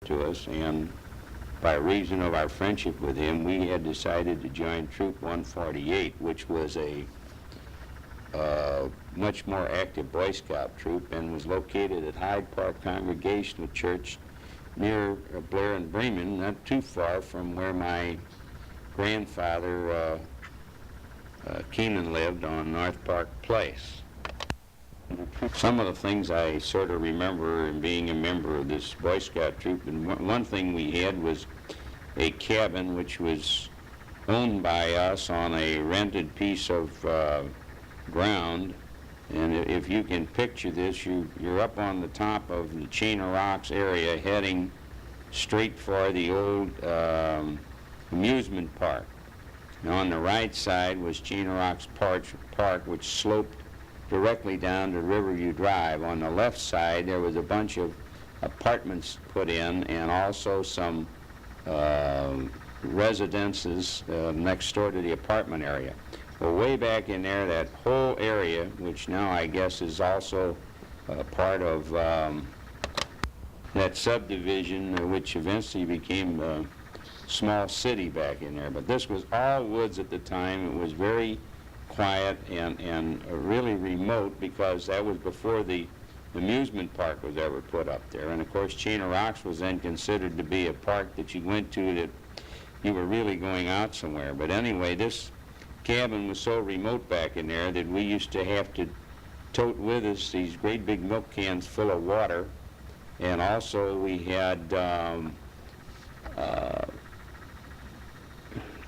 to us, and by reason of our friendship with him, we had decided to join Troop 148, which was a much more active Boy Scout troop and was located at Hyde Park Congregational Church near Blair and Bremen, not too far from where my grandfather Kuennen lived on North Park Place. Some of the things I sort of remember in being a member of this Boy Scout troop, and one thing we had was a cabin which was owned by us on a rented piece of ground. And if you can picture this, you're up on the top of the Chain of Rocks area heading straight for the old amusement park. And on the right side was Chain of Rocks Park, which sloped directly down to Riverview Drive. On the left side, there was a bunch of apartments put in and also some residences next door to the apartment area. Well, way back in there, that whole area, which now I guess is also part of that subdivision, which eventually became a small city back in there. But this was all woods at the time. It was very quiet and really remote, because that was before the amusement park was ever put up there. And of course, Chain of Rocks was then considered to be a park that you went to that you were really going out somewhere. But anyway, this cabin was so remote back in there that we used to have to tote with us these great big milk cans full of water, and also we had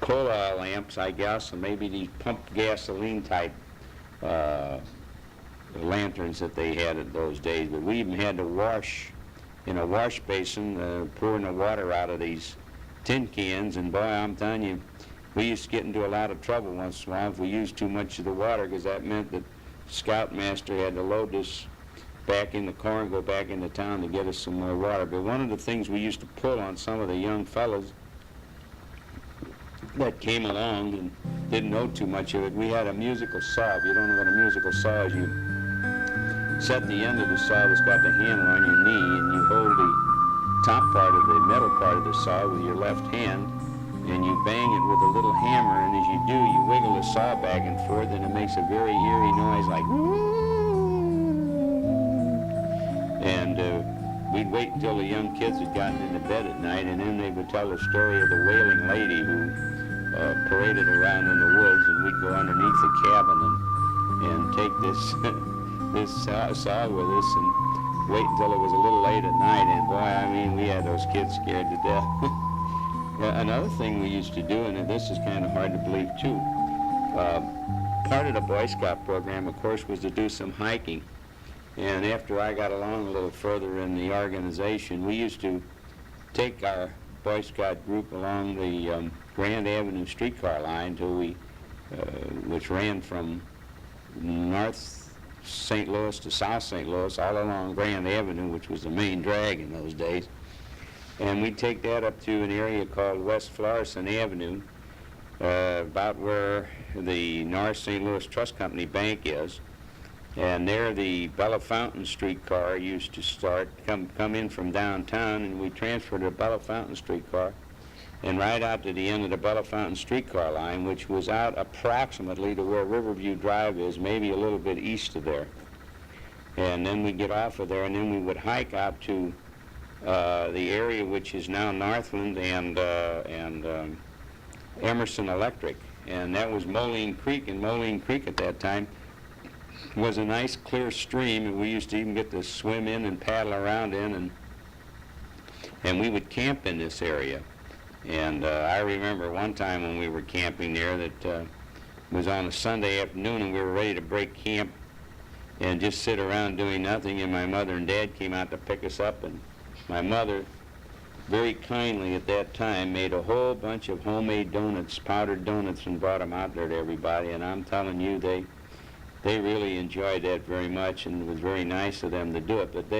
coal lamps, I guess, and maybe these pumped gasoline type lanterns that they had in those days. But we even had to wash in a wash basin, pouring the water out of these tin cans, and boy, I'm telling you, we used to get into a lot of trouble once in a while if we used too much of the water, because that meant that Scoutmaster had to load this back in the car and go back into town to get us some more water. But one of the things we used to pull on some of the young fellows that came along and didn't know too much of it, we had a musical saw. If you don't know what a musical saw is, you set the end of the saw that's got the handle on your knee, and you hold the top part of the metal part of the saw with your left hand, and you bang it with a little hammer, and as you do, you wiggle the saw back and forth, and it makes a very eerie noise like and we'd wait until the young kids had gotten into bed at night, and then they would tell the story of the wailing lady who paraded around in the woods, and we'd go underneath the cabin and take this this saw with us and wait until it was a little late at night, and boy, I mean, we had those kids scared to death. Another thing we used to do, and this is kind of hard to believe too, part of the Boy Scout program, of course, was to do some hiking. And after I got along a little further in the organization, we used to take our Boy Scout group along the Grand Avenue streetcar line till which ran from North St. Louis to South St. Louis, all along Grand Avenue, which was the main drag in those days. And we'd take that up to an area called West Florissant Avenue, about where the North St. Louis Trust Company Bank is. And there the Bella Fountain streetcar used to start, come in from downtown, and we transferred to the Bella Fountain streetcar and right out to the end of the Bella Fountain streetcar line, which was out approximately to where Riverview Drive is, maybe a little bit east of there. And then we'd get off of there, and then we would hike out to the area which is now Northland and Emerson Electric, and that was Moline Creek. And Moline Creek at that time was a nice clear stream, and we used to even get to swim in and paddle around in, and we would camp in this area. And I remember one time when we were camping there that it was on a Sunday afternoon, and we were ready to break camp and just sit around doing nothing, and my mother and dad came out to pick us up, and my mother very kindly at that time made a whole bunch of homemade donuts, powdered donuts, and brought them out there to everybody. And I'm telling you, they really enjoyed that very much, and it was very nice of them to do it. But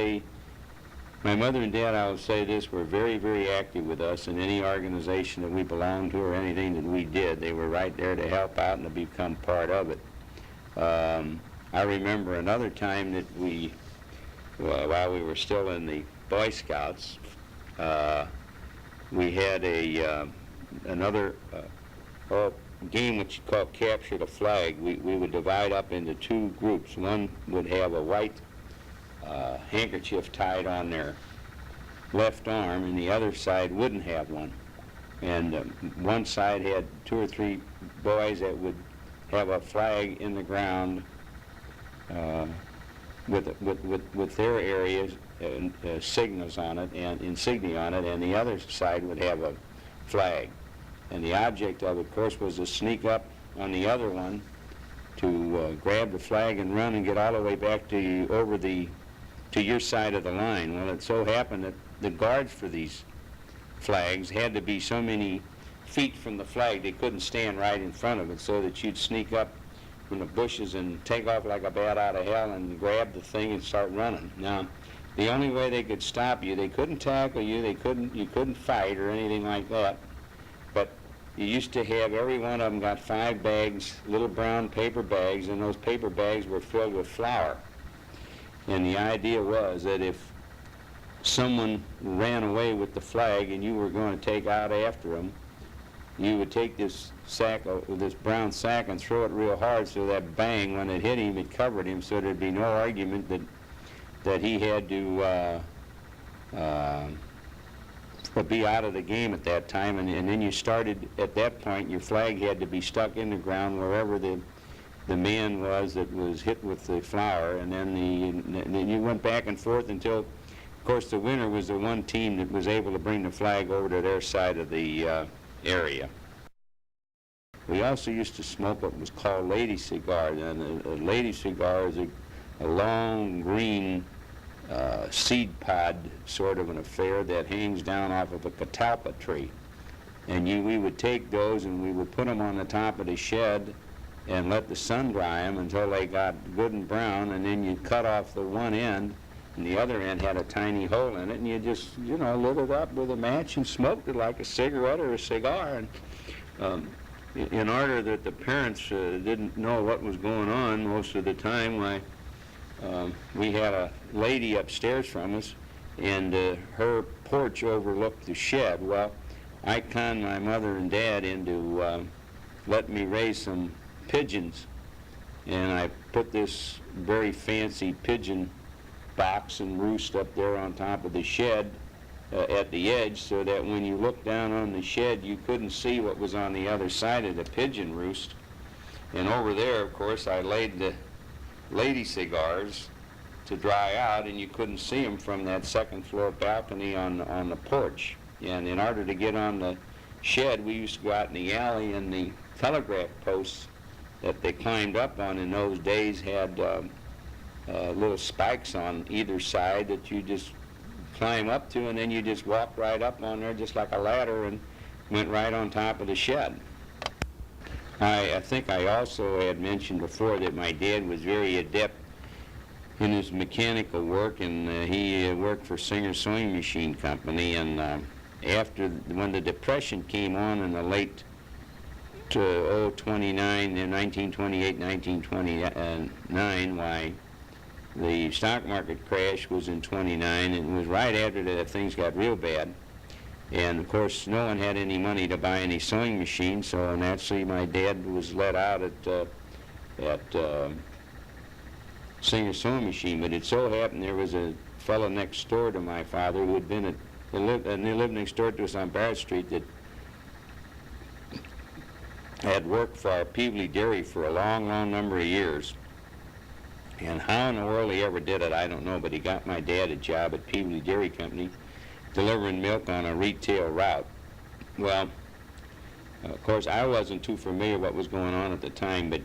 my mother and dad, I will say this, were very, very active with us in any organization that we belonged to or anything that we did. They were right there to help out and to become part of it. I remember another time that while we were still in the Boy Scouts, We had another game which is called Capture the Flag. We would divide up into two groups. One would have a white handkerchief tied on their left arm, and the other side wouldn't have one. And one side had two or three boys that would have a flag in the ground with their areas signals on it and insignia on it, and the other side would have a flag. And the object of it, of course, was to sneak up on the other one to grab the flag and run and get all the way back to your side of the line. Well, it so happened that the guards for these flags had to be so many feet from the flag they couldn't stand right in front of it, so that you'd sneak up from the bushes and take off like a bat out of hell and grab the thing and start running. Now, the only way they could stop you, they couldn't tackle you, you couldn't fight or anything like that, but you used to have, every one of them got 5 bags, little brown paper bags, and those paper bags were filled with flour. And the idea was that if someone ran away with the flag and you were going to take out after them, you would take this sack, this brown sack, and throw it real hard so that bang, when it hit him, it covered him, so there'd be no argument that he had to be out of the game at that time. And then you started, at that point, your flag had to be stuck in the ground wherever the man was that was hit with the flour, and then you went back and forth until, of course, the winner was the one team that was able to bring the flag over to their side of the area. We also used to smoke what was called lady cigars, and a lady cigar is a long green seed pod sort of an affair that hangs down off of a catalpa tree. And we would take those and we would put them on the top of the shed and let the sun dry them until they got good and brown, and then you cut off the one end, and the other end had a tiny hole in it, and you just, lit it up with a match and smoked it like a cigarette or a cigar. And in order that the parents didn't know what was going on most of the time, we had a lady upstairs from us, and her porch overlooked the shed. Well, I conned my mother and dad into letting me raise some pigeons, and I put this very fancy pigeon box and roost up there on top of the shed at the edge, so that when you looked down on the shed you couldn't see what was on the other side of the pigeon roost. And over there, of course, I laid the lady cigars to dry out, and you couldn't see them from that second floor balcony on the porch. And in order to get on the shed, we used to go out in the alley, and the telegraph posts that they climbed up on in those days had little spikes on either side that you just climb up to, and then you just walk right up on there just like a ladder and went right on top of the shed. I think I also had mentioned before that my dad was very adept in his mechanical work, and he worked for Singer Sewing Machine Company, and when the Depression came on in the late 1928, 1929, why, the stock market crash was in 29, and it was right after that things got real bad. And of course, no one had any money to buy any sewing machines, so naturally my dad was let out at Singer Sewing Machine. But it so happened there was a fellow next door to my father who had been they lived next door to us on Barrett Street, that had worked for Peevely Dairy for a long, long number of years. And how in the world he ever did it, I don't know, but he got my dad a job at Peevely Dairy Company, delivering milk on a retail route. Well, of course, I wasn't too familiar what was going on at the time, but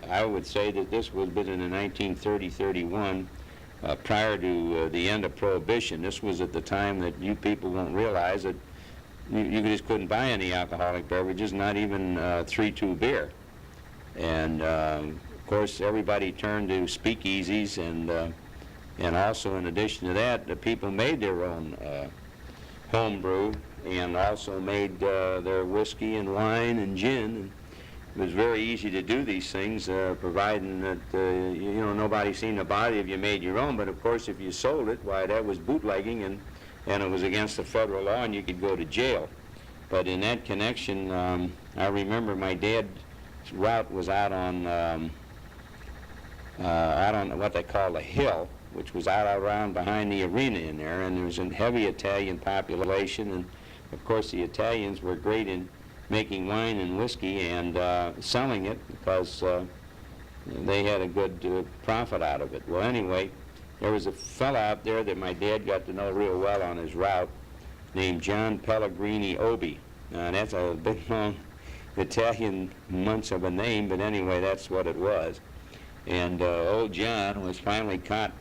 I would say that this was within in 1930-31, prior to the end of Prohibition. This was at the time that you people won't realize that you just couldn't buy any alcoholic beverages, not even 3-2 beer. And of course, everybody turned to speakeasies, and also in addition to that, the people made their own home brew, and also made their whiskey and wine and gin. And it was very easy to do these things, providing that nobody seemed to bother if you made your own. But of course, if you sold it, why, that was bootlegging, and and it was against the federal law, and you could go to jail. But in that connection, I remember my dad's route was out on what they call a hill, which was out around behind the arena in there, and there was a heavy Italian population, and of course the Italians were great in making wine and whiskey and selling it because they had a good profit out of it. Well, anyway, there was a fellow out there that my dad got to know real well on his route named John Pellegrini Obi. Now, that's a big, long Italian munch of a name, but anyway, that's what it was. And old John was finally caught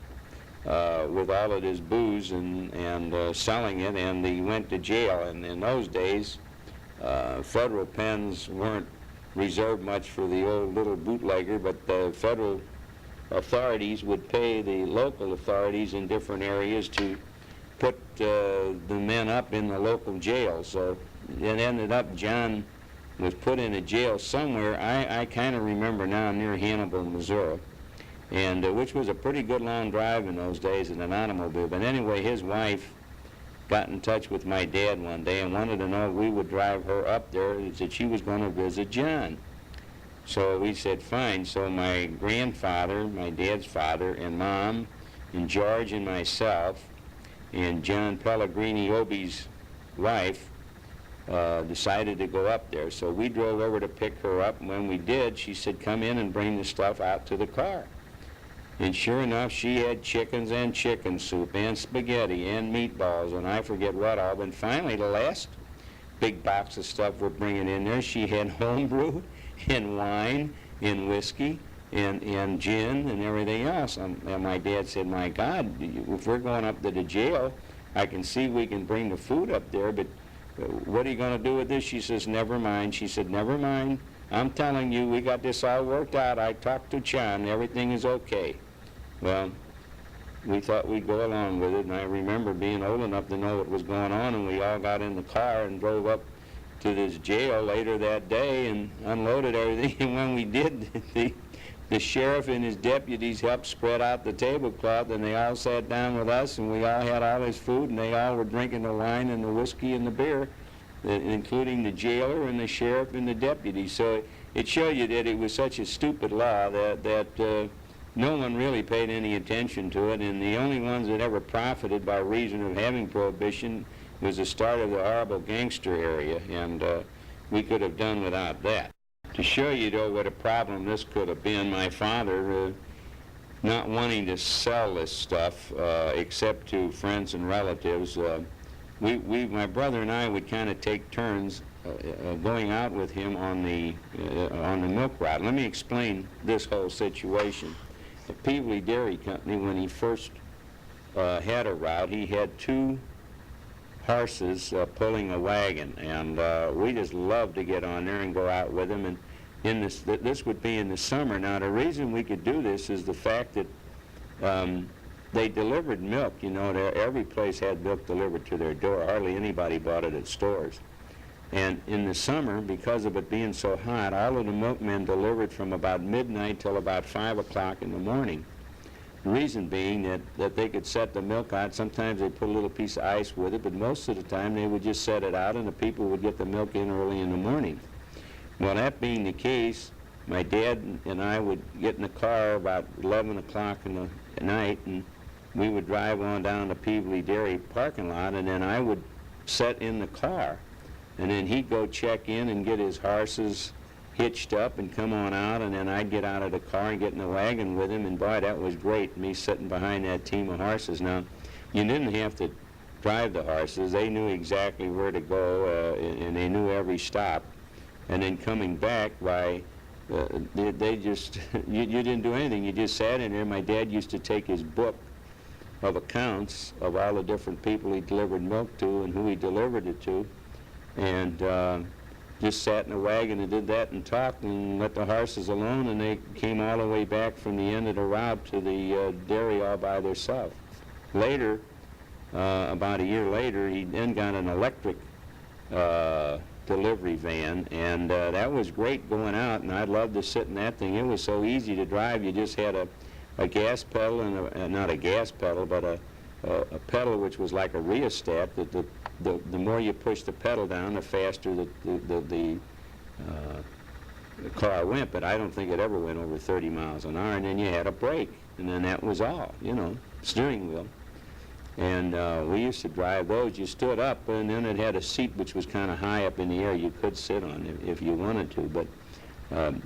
with all of his booze and selling it, and he went to jail. And in those days, federal pens weren't reserved much for the old little bootlegger, but the federal authorities would pay the local authorities in different areas to put the men up in the local jail. So it ended up John was put in a jail somewhere. I kind of remember now near Hannibal, Missouri, and which was a pretty good long drive in those days in an automobile. But anyway, his wife got in touch with my dad one day and wanted to know if we would drive her up there, that she was going to visit John. So we said fine. So my grandfather, my dad's father, and Mom, and George and myself, and John Pellegrini Obi's wife decided to go up there. So we drove over to pick her up, and when we did, she said, come in and bring the stuff out to the car. And sure enough, she had chickens and chicken soup and spaghetti and meatballs and I forget what all. And finally, the last big box of stuff we're bringing in there, she had homebrew and wine and whiskey and gin and everything else. And my dad said, my God, if we're going up to the jail, I can see we can bring the food up there, but what are you going to do with this? She says, never mind. She said, never mind. I'm telling you, we got this all worked out. I talked to John. Everything is okay. Well, we thought we'd go along with it, and I remember being old enough to know what was going on, and we all got in the car and drove up to this jail later that day and unloaded everything. And when we did, the sheriff and his deputies helped spread out the tablecloth, and they all sat down with us, and we all had all his food, and they all were drinking the wine and the whiskey and the beer, including the jailer and the sheriff and the deputy. So it showed you that it was such a stupid law that no one really paid any attention to it, and the only ones that ever profited by reason of having prohibition was the start of the horrible gangster area, and we could have done without that. To show you, though, what a problem this could have been, my father, not wanting to sell this stuff except to friends and relatives, my brother and I would kind of take turns going out with him on the milk route. Let me explain this whole situation. The Peevely Dairy Company, when he first had a route, he had 2 horses pulling a wagon, and we just loved to get on there and go out with him. And this would be in the summer. Now, the reason we could do this is the fact that they delivered milk. You know, every place had milk delivered to their door. Hardly anybody bought it at stores. And in the summer, because of it being so hot, all of the milkmen delivered from about midnight till about 5 o'clock in the morning. The reason being that they could set the milk out. Sometimes they put a little piece of ice with it, but most of the time they would just set it out and the people would get the milk in early in the morning. Well, that being the case, my dad and I would get in the car about 11 o'clock in the night, and we would drive on down the Peevely Dairy parking lot, and then I would sit in the car. And then he'd go check in and get his horses hitched up and come on out, and then I'd get out of the car and get in the wagon with him, and boy, that was great, me sitting behind that team of horses. Now, you didn't have to drive the horses. They knew exactly where to go, and they knew every stop. And then coming back, why, they just, you didn't do anything. You just sat in there. My dad used to take his book of accounts of all the different people he delivered milk to and who he delivered it to, and just sat in a wagon and did that and talked and let the horses alone, and they came all the way back from the end of the route to the dairy all by themselves. Later, about a year later, he then got an electric delivery van, and that was great going out, and I loved to sit in that thing. It was so easy to drive. You just had a gas pedal, and not a gas pedal, but a pedal which was like a rheostat, that the more you push the pedal down, the faster the car went. But I don't think it ever went over 30 miles an hour. And then you had a brake, and then that was all, you know, steering wheel. And we used to drive those. You stood up, and then it had a seat which was kind of high up in the air you could sit on if you wanted to. But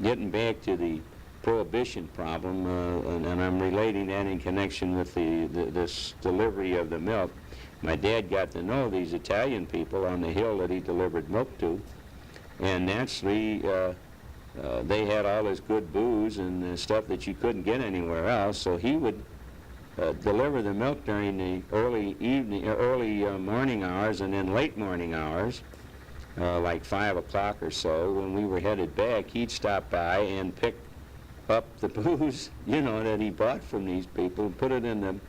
getting back to the prohibition problem, and I'm relating that in connection with this delivery of the milk, my dad got to know these Italian people on the hill that he delivered milk to, and naturally they had all this good booze and stuff that you couldn't get anywhere else, so he would deliver the milk during the early morning hours, and then late morning hours, like 5 o'clock or so. When we were headed back, he'd stop by and pick up the booze, you know, that he bought from these people, and put it in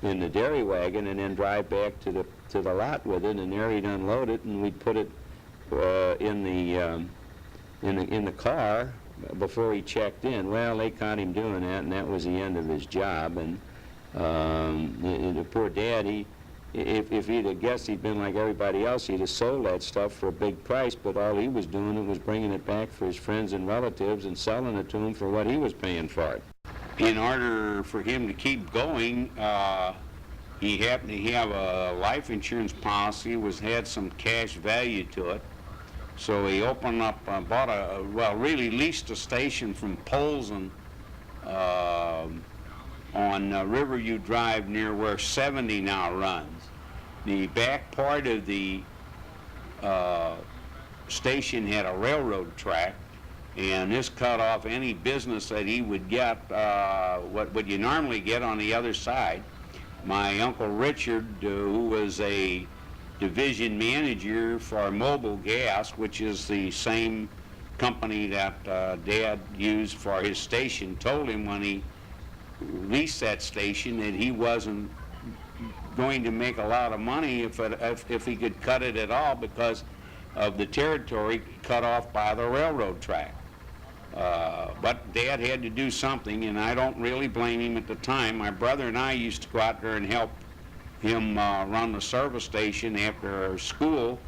the dairy wagon, and then drive back to the lot with it, and there he'd unload it, and we'd put it in the car before he checked in. Well, they caught him doing that, and that was the end of his job. And the poor dad, if he'd have guessed he'd been like everybody else, he'd have sold that stuff for a big price, but all he was doing was bringing it back for his friends and relatives and selling it to them for what he was paying for it. In order for him to keep going, he happened to have a life insurance policy which had some cash value to it. So he opened up, really leased a station from Polson on Riverview Drive near where 70 now runs. The back part of the station had a railroad track, and this cut off any business that he would get, what you normally get on the other side. My Uncle Richard, who was a division manager for Mobil Gas, which is the same company that Dad used for his station, told him when he leased that station that he wasn't going to make a lot of money if he could cut it at all, because of the territory cut off by the railroad track. But Dad had to do something, and I don't really blame him at the time. My brother and I used to go out there and help him run the service station after school,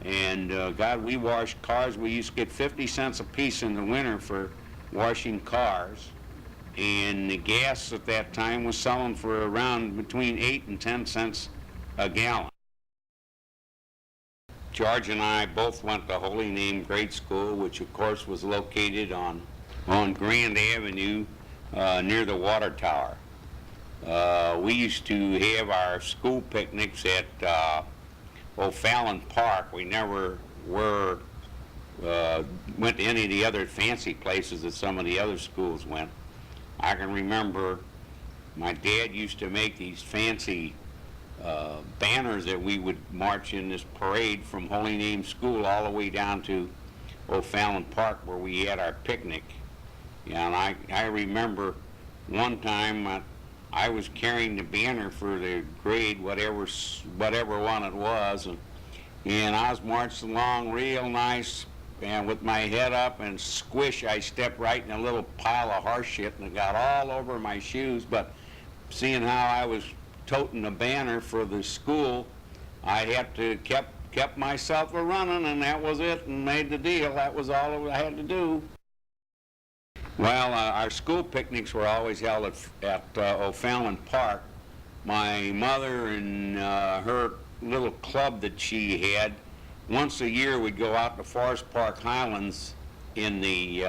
and God, we washed cars. We used to get 50 cents a piece in the winter for washing cars, and the gas at that time was selling for around between 8 and 10 cents a gallon. George and I both went to Holy Name Grade School, which of course was located on Grand Avenue near the water tower. We used to have our school picnics at O'Fallon Park. We never went to any of the other fancy places that some of the other schools went. I can remember my dad used to make these fancy banners that we would march in this parade from Holy Name School all the way down to O'Fallon Park where we had our picnic. And I remember one time I was carrying the banner for the grade, whatever one it was, and I was marching along real nice, and with my head up, and squish, I stepped right in a little pile of horse shit, and it got all over my shoes. But seeing how I was toting the banner for the school, I had to kept myself a running, and that was it, and made the deal. That was all I had to do. Well, our school picnics were always held at O'Fallon Park. My mother and her little club that she had, once a year we'd go out to Forest Park Highlands in the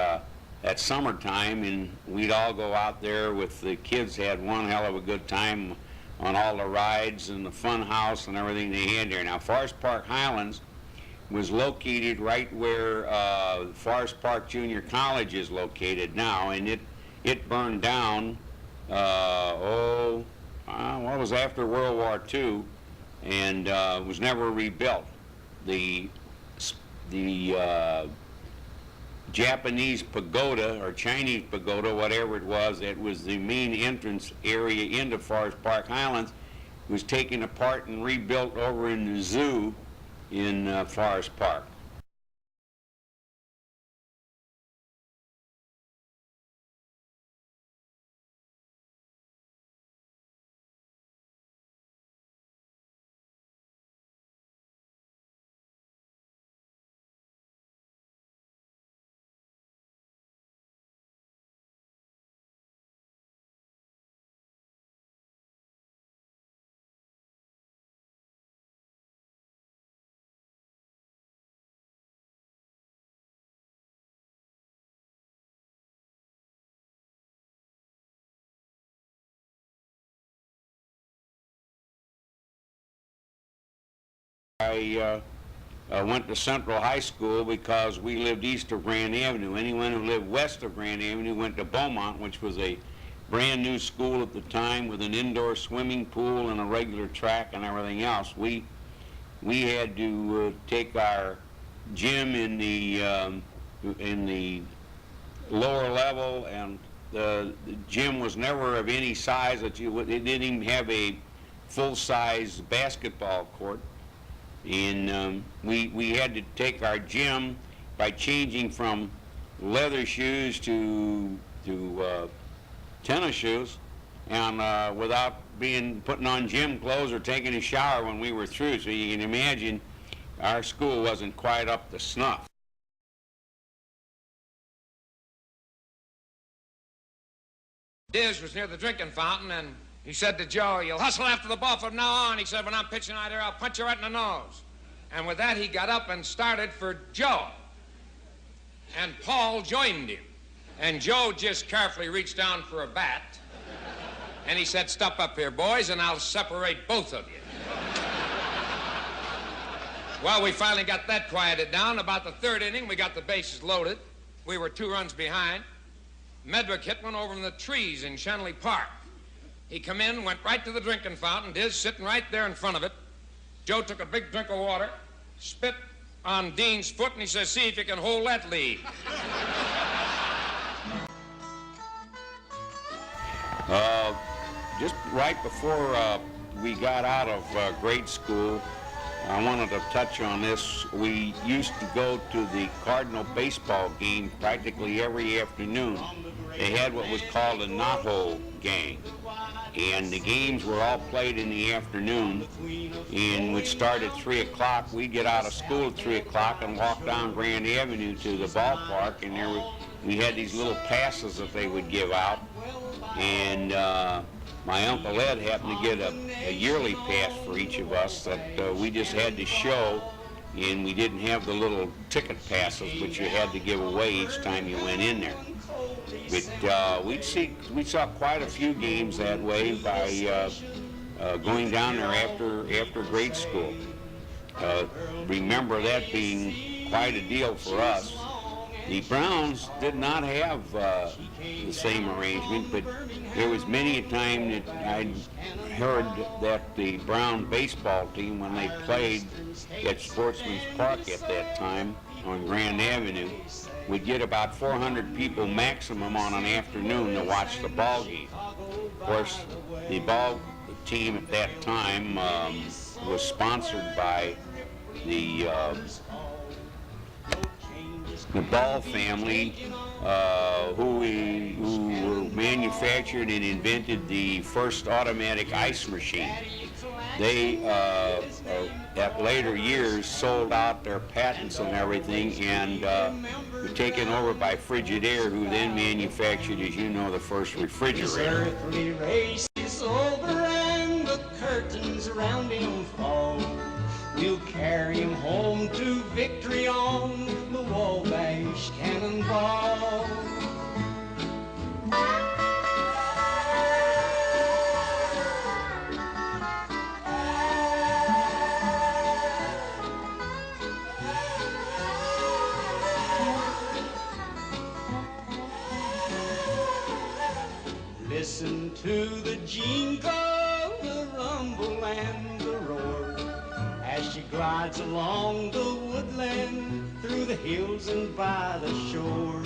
at summertime, and we'd all go out there with the kids. Had one hell of a good time on all the rides and the fun house and everything they had there. Now, Forest Park Highlands was located right where Forest Park Junior College is located now, and it burned down, what was after World War II, and was never rebuilt. The Japanese pagoda or Chinese pagoda, whatever it was the main entrance area into Forest Park Highlands, was taken apart and rebuilt over in the zoo in Forest Park. I went to Central High School because we lived east of Grand Avenue. Anyone who lived west of Grand Avenue went to Beaumont, which was a brand new school at the time with an indoor swimming pool and a regular track and everything else. We had to take our gym in the lower level, and the gym was never of any size that it didn't even have a full-size basketball court. And we had to take our gym by changing from leather shoes to tennis shoes, and without putting on gym clothes or taking a shower when we were through. So you can imagine our school wasn't quite up to snuff. Diz was near the drinking fountain, and he said to Joe, "You'll hustle after the ball from now on." He said, "When I'm pitching out here, I'll punch you right in the nose." And with that, he got up and started for Joe. And Paul joined him. And Joe just carefully reached down for a bat. And he said, "Step up here, boys, and I'll separate both of you." Well, we finally got that quieted down. About the third inning, we got the bases loaded. We were 2 runs behind. Medwick hit one over in the trees in Shenley Park. He come in, went right to the drinking fountain, Diz sitting right there in front of it. Joe took a big drink of water, spit on Dean's foot, and he says, "See if you can hold that lead." Just right before we got out of grade school, I wanted to touch on this. We used to go to the Cardinal baseball game practically every afternoon. They had what was called a knothole gang, and the games were all played in the afternoon, and we'd start at 3 o'clock. We'd get out of school at 3 o'clock and walk down Grand Avenue to the ballpark, and we had these little passes that they would give out, and my Uncle Ed happened to get a yearly pass for each of us that we just had to show, and we didn't have the little ticket passes which you had to give away each time you went in there. But we saw quite a few games that way by going down there after grade school. Remember that being quite a deal for us. The Browns did not have the same arrangement, but there was many a time that I heard that the Brown baseball team, when they played at Sportsman's Park at that time on Grand Avenue, would get about 400 people maximum on an afternoon to watch the ball game. Of course, the ball team at that time was sponsored by the Ball family, who manufactured and invented the first automatic ice machine. They, at later years, sold out their patents and everything, and were taken over by Frigidaire, who then manufactured, as you know, the first refrigerator. This earthly race is over and the curtains around him fall. We'll carry him home to victory on the Wabash Cannonball. Listen to the jingle, the rumble, and the roar as she glides along the woodland, through the hills and by the shore.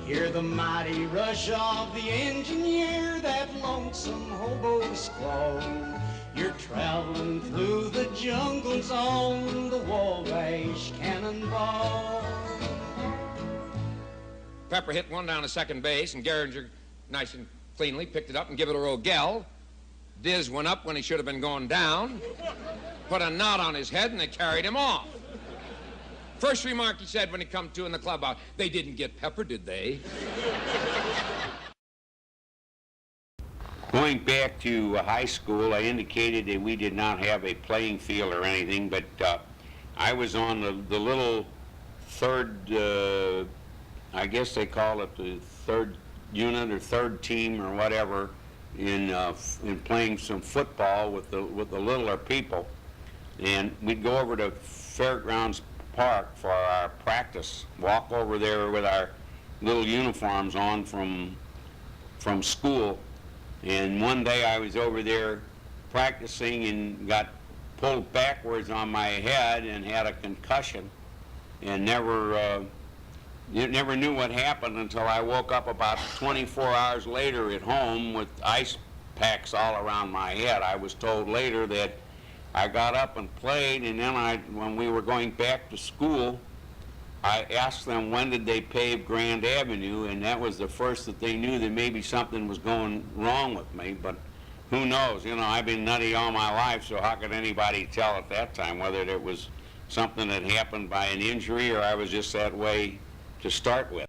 Hear the mighty rush of the engineer, that lonesome hobo squall. You're traveling through the jungles on the Wabash Cannonball. Pepper hit one down to second base, and Gehringer, nice and cleanly, picked it up and gave it a Rogel. Diz went up when he should have been going down, put a knot on his head, and they carried him off. First remark he said when he come to in the clubhouse, "They didn't get Pepper, did they?" Going back to high school, I indicated that we did not have a playing field or anything, but I was on the little third, I guess they call it the third unit or third team or whatever, in playing some football with the littler people. And we'd go over to Fairgrounds Park for our practice, walk over there with our little uniforms on from school. And one day I was over there practicing and got pulled backwards on my head and had a concussion, and never knew what happened until I woke up about 24 hours later at home with ice packs all around my head. I was told later that I got up and played, and then when we were going back to school, I asked them when did they pave Grand Avenue, and that was the first that they knew that maybe something was going wrong with me. But who knows? You know, I've been nutty all my life, so how could anybody tell at that time whether it was something that happened by an injury or I was just that way to start with?